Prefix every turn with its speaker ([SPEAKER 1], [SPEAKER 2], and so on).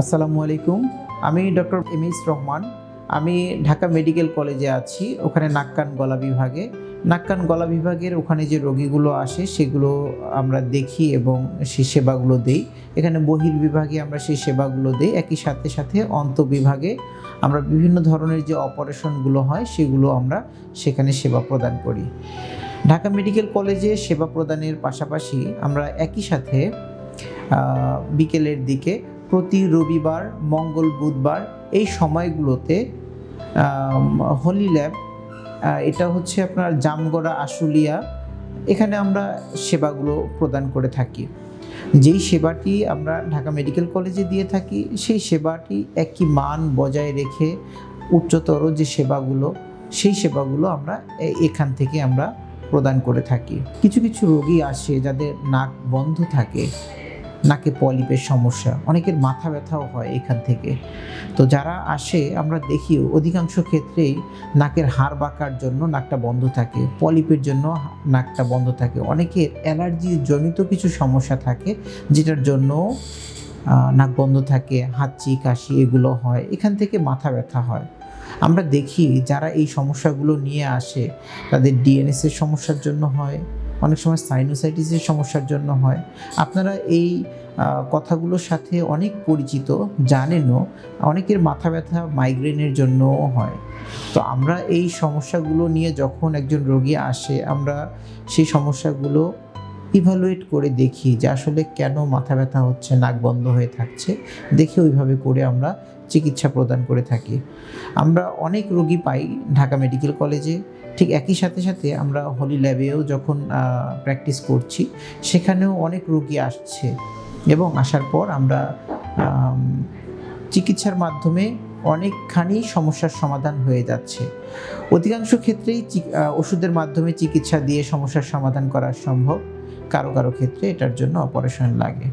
[SPEAKER 1] আসসালামু আলাইকুম। আমি ডক্টর এমএস রহমান। আমি ঢাকা মেডিকেল কলেজে আছি, ওখানে নাক কান গলা বিভাগে। নাক কান গলা বিভাগের ওখানে যে রোগীগুলো আসে সেগুলো আমরা দেখি এবং সেই সেবাগুলো দেই। এখানে বহির্বিভাগে আমরা সেই সেবাগুলো দেই। একই সাথে সাথে অন্তঃবিভাগে আমরা বিভিন্ন ধরনের যে অপারেশনগুলো হয় সেগুলো আমরা সেখানে সেবা প্রদান করি। ঢাকা মেডিকেল কলেজে সেবা প্রদানের পাশাপাশি আমরা একই সাথে বিকেলের দিকে প্রতি রবিবার, মঙ্গল, বুধবার এই সময়গুলোতে হলি ল্যাব, এটা হচ্ছে আপনার জামগড়া, আশুলিয়া, এখানে আমরা সেবাগুলো প্রদান করে থাকি। যেই সেবাটি আমরা ঢাকা মেডিকেল কলেজে দিয়ে থাকি সেই সেবাটি একই মান বজায় রেখে উচ্চতর যে সেবাগুলো সেই সেবাগুলো আমরা এখান থেকে আমরা প্রদান করে থাকি। কিছু কিছু রোগী আসে যাদের নাক বন্ধ থাকে, নাকে পলিপের সমস্যা, অনেকের মাথা ব্যথাও হয় এখান থেকে। তো যারা আসে আমরা দেখি অধিকাংশ ক্ষেত্রেই নাকের হাড় বাঁকার জন্য নাকটা বন্ধ থাকে, পলিপের জন্য নাকটা বন্ধ থাকে, অনেকের অ্যালার্জি জনিত কিছু সমস্যা থাকে যেটার জন্য নাক বন্ধ থাকে, হাঁচি কাশি এগুলো হয়, এখান থেকে মাথা ব্যথা হয়। আমরা দেখি যারা এই সমস্যাগুলো নিয়ে আসে তাদের ডিএনএসের সমস্যার জন্য হয়, অনেক সময় সাইনোসাইটিসের সমস্যার জন্য হয়। আপনারা এই কথাগুলোর সাথে অনেক পরিচিত, জানেনও। অনেকের মাথা ব্যথা মাইগ্রেনের জন্যও হয়। তো আমরা এই সমস্যাগুলো নিয়ে যখন একজন রোগী আসে আমরা সেই সমস্যাগুলো ইভালুয়েট করে দেখি যে আসলে কেন মাথা ব্যথা হচ্ছে, নাক বন্ধ হয়ে থাকছে, দেখে ওইভাবে করে আমরা চিকিৎসা প্রদান করে থাকি। আমরা অনেক রোগী পাই ঢাকা মেডিকেল কলেজে। ঠিক একই সাথে সাথে আমরা হলি ল্যাবেও যখন প্র্যাকটিস করছি সেখানেও অনেক রোগী আসছে এবং আসার পর আমরা চিকিৎসার মাধ্যমে অনেকখানি সমস্যার সমাধান হয়ে যাচ্ছে। অধিকাংশ ক্ষেত্রেই ওষুধের মাধ্যমে চিকিৎসা দিয়ে সমস্যার সমাধান করা সম্ভব, কারো কারো ক্ষেত্রে এটার জন্য অপারেশন লাগে।